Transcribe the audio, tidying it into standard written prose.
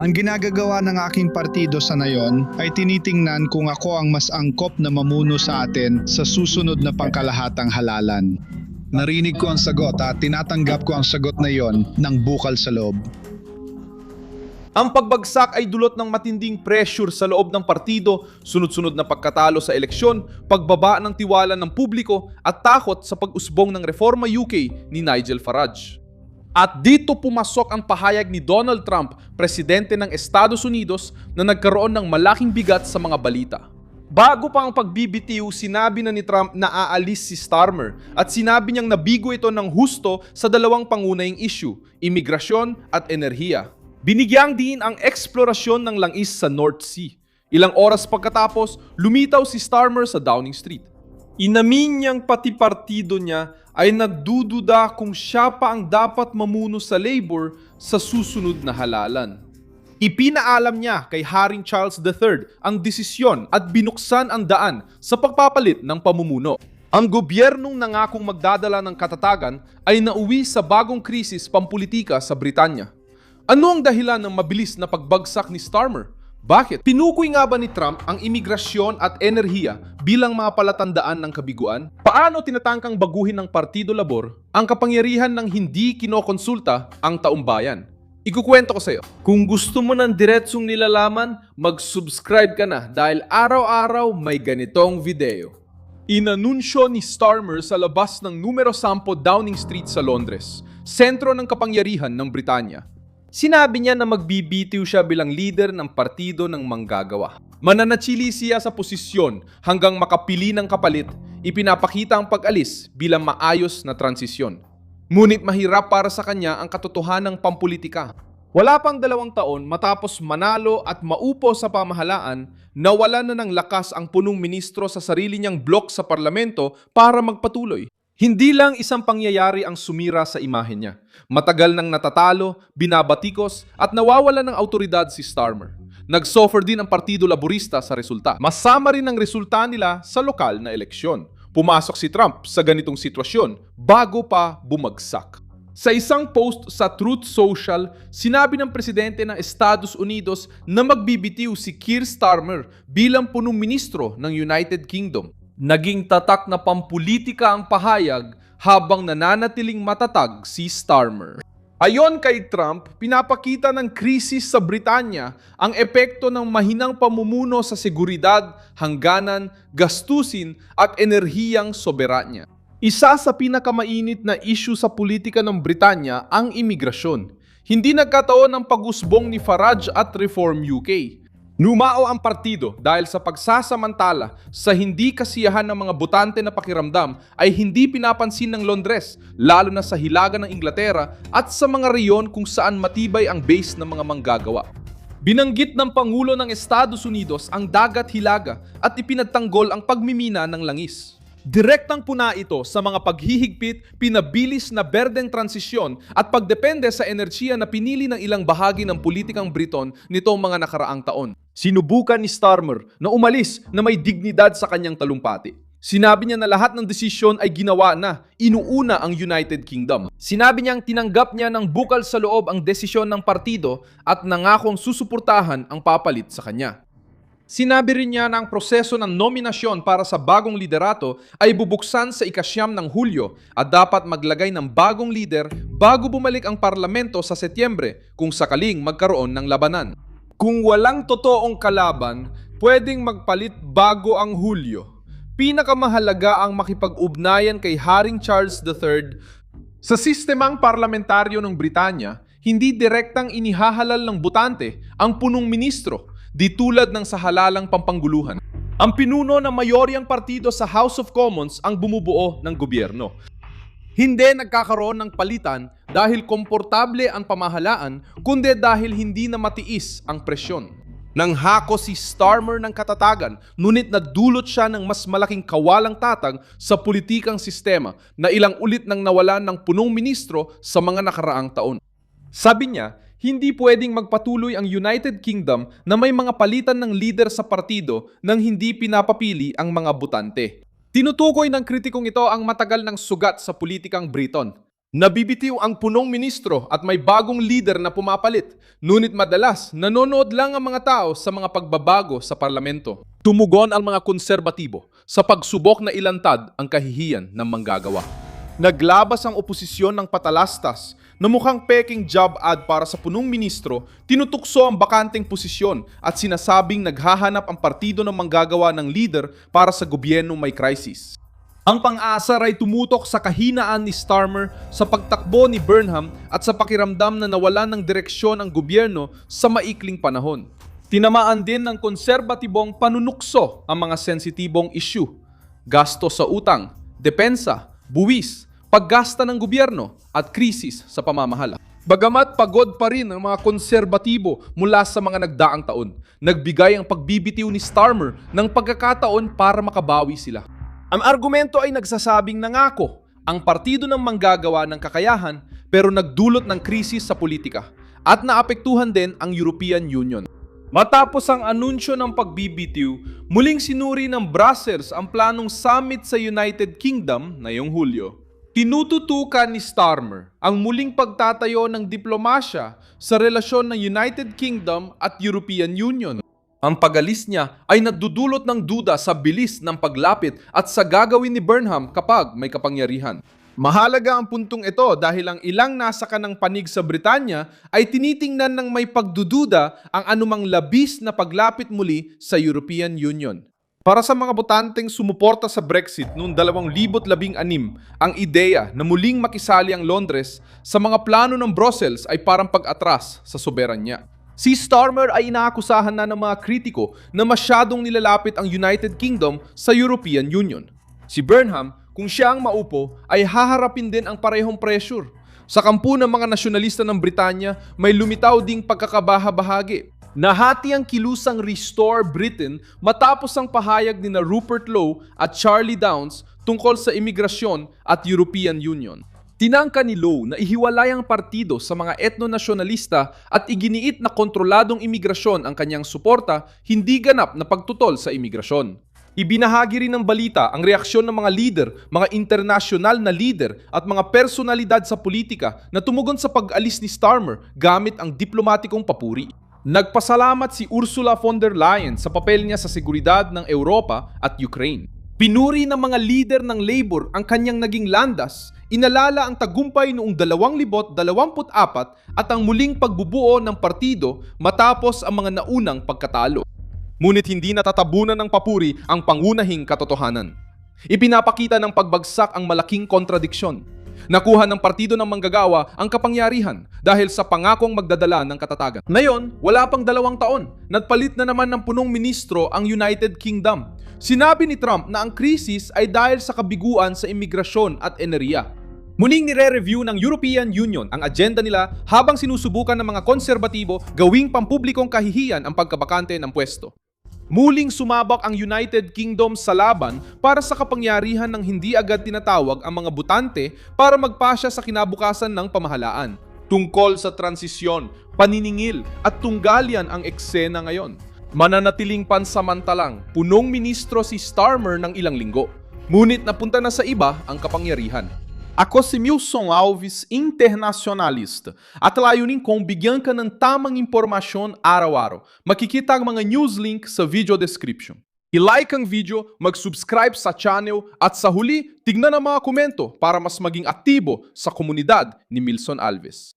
Ang ginagagawa ng aking partido sa nayon ay tinitingnan kung ako ang mas angkop na mamuno sa atin sa susunod na pangkalahatang halalan. Narinig ko ang sagot at tinatanggap ko ang sagot na iyon ng bukal sa loob. Ang pagbagsak ay dulot ng matinding pressure sa loob ng partido, sunod-sunod na pagkatalo sa eleksyon, pagbaba ng tiwala ng publiko at takot sa pag-usbong ng Reforma UK ni Nigel Farage. At dito pumasok ang pahayag ni Donald Trump, presidente ng Estados Unidos, na nagkaroon ng malaking bigat sa mga balita. Bago pa ang pagbibitiw, sinabi na ni Trump na aalis si Starmer at sinabi niyang nabigo ito ng husto sa dalawang pangunahing issue, imigrasyon at enerhiya. Binigyang diin ang eksplorasyon ng langis sa North Sea. Ilang oras pagkatapos, lumitaw si Starmer sa Downing Street. Inamin niyang pati partido niya ay nagdududa kung siya pa ang dapat mamuno sa Labour sa susunod na halalan. Ipinaalam niya kay Haring Charles III ang desisyon at binuksan ang daan sa pagpapalit ng pamumuno. Ang gobyernong nangakong magdadala ng katatagan ay nauwi sa bagong krisis pampulitika sa Britanya. Ano ang dahilan ng mabilis na pagbagsak ni Starmer? Bakit? Pinukoy nga ba ni Trump ang imigrasyon at enerhiya bilang mga palatandaan ng kabiguan? Paano tinatangkang baguhin ng Partido Labor ang kapangyarihan ng hindi kinokonsulta ang taumbayan? Ikukwento ko sa iyo. Kung gusto mo ng diretsong nilalaman, mag-subscribe ka na dahil araw-araw may ganitong video. Inanunsyo ni Starmer sa labas ng numero 10 Downing Street sa Londres, sentro ng kapangyarihan ng Britanya. Sinabi niya na magbibitiw siya bilang leader ng partido ng manggagawa. Mananatili siya sa posisyon hanggang makapili ng kapalit, ipinapakita ang pag-alis bilang maayos na transisyon. Ngunit mahirap para sa kanya ang katotohanang pampulitika. Wala pang 2 taon matapos manalo at maupo sa pamahalaan, nawalan na ng lakas ang punong ministro sa sarili niyang blok sa parlamento para magpatuloy. Hindi lang isang pangyayari ang sumira sa imahe niya. Matagal nang natatalo, binabatikos at nawawalan ng autoridad si Starmer. Nag-suffer din ang Partido Laborista sa resulta. Masama rin ang resulta nila sa lokal na eleksyon. Pumasok si Trump sa ganitong sitwasyon bago pa bumagsak. Sa isang post sa Truth Social, sinabi ng presidente ng Estados Unidos na magbibitiw si Keir Starmer bilang punong ministro ng United Kingdom. Naging tatak na pampulitika ang pahayag habang nananatiling matatag si Starmer. Ayon kay Trump, pinapakita ng krisis sa Britanya ang epekto ng mahinang pamumuno sa seguridad, hangganan, gastusin at enerhiyang soberanya. Isa sa pinakamainit na issue sa politika ng Britanya ang imigrasyon. Hindi nagkataon ang pag-usbong ni Farage at Reform UK. Numao ang partido dahil sa pagsasamantala sa hindi kasiyahan ng mga botante na pakiramdam ay hindi pinapansin ng Londres, lalo na sa hilaga ng Inglaterra at sa mga reyon kung saan matibay ang base ng mga manggagawa. Binanggit ng Pangulo ng Estados Unidos ang dagat hilaga at ipinagtanggol ang pagmimina ng langis. Direktang puna ito sa mga paghihigpit, pinabilis na berdeng transisyon at pagdepende sa enerhiya na pinili ng ilang bahagi ng politikang Briton nitong mga nakaraang taon. Sinubukan ni Starmer na umalis na may dignidad sa kanyang talumpati. Sinabi niya na lahat ng desisyon ay ginawa na, inuuna ang United Kingdom. Sinabi niyang tinanggap niya ng bukal sa loob ang desisyon ng partido at nangakong susuportahan ang papalit sa kanya. Sinabi rin niya na ang proseso ng nominasyon para sa bagong liderato ay bubuksan sa ika-9 ng Hulyo at dapat maglagay ng bagong lider bago bumalik ang parlamento sa Setyembre kung sakaling magkaroon ng labanan. Kung walang totoong kalaban, pwedeng magpalit bago ang Hulyo. Pinakamahalaga ang makipag-ugnayan kay Haring Charles III. Sa sistemang parlamentaryo ng Britanya, hindi direktang inihahalal ng botante ang punong ministro, di tulad ng sa halalang pampanguluhan. Ang pinuno ng mayoryang partido sa House of Commons ang bumubuo ng gobyerno. Hindi nagkakaroon ng palitan dahil komportable ang pamahalaan, kundi dahil hindi na matiis ang presyon. Nanghako si Starmer ng katatagan, ngunit nadulot siya ng mas malaking kawalang tatag sa politikang sistema na ilang ulit nang nawalan ng punong ministro sa mga nakaraang taon. Sabi niya, hindi pwedeng magpatuloy ang United Kingdom na may mga palitan ng lider sa partido nang hindi pinapapili ang mga botante. Tinutukoy ng kritikong ito ang matagal ng sugat sa politikang Briton. Nabibitiw ang punong ministro at may bagong leader na pumapalit. Ngunit madalas, nanonood lang ang mga tao sa mga pagbabago sa parlamento. Tumugon ang mga konserbatibo sa pagsubok na ilantad ang kahihiyan ng manggagawa. Naglabas ang oposisyon ng patalastas na mukhang peking job ad para sa punong ministro, tinutukso ang bakanteng posisyon at sinasabing naghahanap ang partido ng manggagawa ng leader para sa gobyernong may crisis. Ang pang-asar ay tumutok sa kahinaan ni Starmer sa pagtakbo ni Burnham at sa pakiramdam na nawalan ng direksyon ang gobyerno sa maikling panahon. Tinamaan din ng konserbatibong panunukso ang mga sensitibong issue, gasto sa utang, depensa, buwis, paggasta ng gobyerno at krisis sa pamamahala. Bagamat pagod pa rin ang mga konserbatibo mula sa mga nagdaang taon, nagbigay ang pagbibitiw ni Starmer ng pagkakataon para makabawi sila. Ang argumento ay nagsasabing nangako ang partido ng manggagawa ng kakayahan pero nagdulot ng krisis sa politika at naapektuhan din ang European Union. Matapos ang anunsyo ng pagbibitiw, muling sinuri ng Brussels ang planong summit sa United Kingdom ngayong Hulyo. Tinututukan ni Starmer ang muling pagtatayo ng diplomasya sa relasyon ng United Kingdom at European Union. Ang pag-alis niya ay nagdudulot ng duda sa bilis ng paglapit at sa gagawin ni Burnham kapag may kapangyarihan. Mahalaga ang puntong ito dahil ang ilang nasa kanang panig sa Britanya ay tinitingnan ng may pagdududa ang anumang labis na paglapit muli sa European Union. Para sa mga botanteng sumuporta sa Brexit noong 2016, ang ideya na muling makisali ang Londres sa mga plano ng Brussels ay parang pag-atras sa soberanya. Si Starmer ay inaakusahan na ng mga kritiko na masyadong nilalapit ang United Kingdom sa European Union. Si Burnham, kung siya ang maupo, ay haharapin din ang parehong pressure. Sa kampo ng mga nasyonalista ng Britanya, may lumitaw ding pagkakabaha-bahagi. Nahati ang kilusang Restore Britain matapos ang pahayag ni na Rupert Lowe at Charlie Downes tungkol sa imigrasyon at European Union. Tinangka ni Lowe na ihiwalay ang partido sa mga etno-nasyonalista at iginiit na kontroladong imigrasyon ang kanyang suporta, hindi ganap na pagtutol sa imigrasyon. Ibinahagi rin ng balita ang reaksyon ng mga leader, mga internasyonal na leader at mga personalidad sa politika na tumugon sa pag-alis ni Starmer gamit ang diplomatikong papuri. Nagpasalamat si Ursula von der Leyen sa papel niya sa seguridad ng Europa at Ukraine. Pinuri ng mga leader ng Labour ang kanyang naging landas, inalala ang tagumpay noong 2024 at ang muling pagbubuo ng partido matapos ang mga naunang pagkatalo. Ngunit hindi natatabunan ng papuri ang pangunahing katotohanan. Ipinapakita ng pagbagsak ang malaking kontradiksyon. Nakuha ng partido ng manggagawa ang kapangyarihan dahil sa pangakong magdadala ng katatagan. Ngayon, wala pang 2 taon, nagpalit na naman ng punong ministro ang United Kingdom. Sinabi ni Trump na ang krisis ay dahil sa kabiguan sa imigrasyon at enerhiya. Muling nire-review ng European Union ang agenda nila habang sinusubukan ng mga konserbatibo gawing pampublikong kahihiyan ang pagkabakante ng pwesto. Muling sumabak ang United Kingdom sa laban para sa kapangyarihan ng hindi agad tinatawag ang mga botante para magpasya sa kinabukasan ng pamahalaan. Tungkol sa transisyon, paniningil at tunggalian ang eksena ngayon. Mananatiling pansamantalang punong ministro si Starmer ng ilang linggo. Ngunit napunta na sa iba ang kapangyarihan. Ako si Milson Alves, internacionalista. At layunin kong bigyan ka ng tamang impormasyon araw-araw. Makikita ang mga news link sa video description. I-like ang video, mag-subscribe sa channel at sa huli, tignan ang mga komento para mas maging aktibo sa komunidad ni Milson Alves.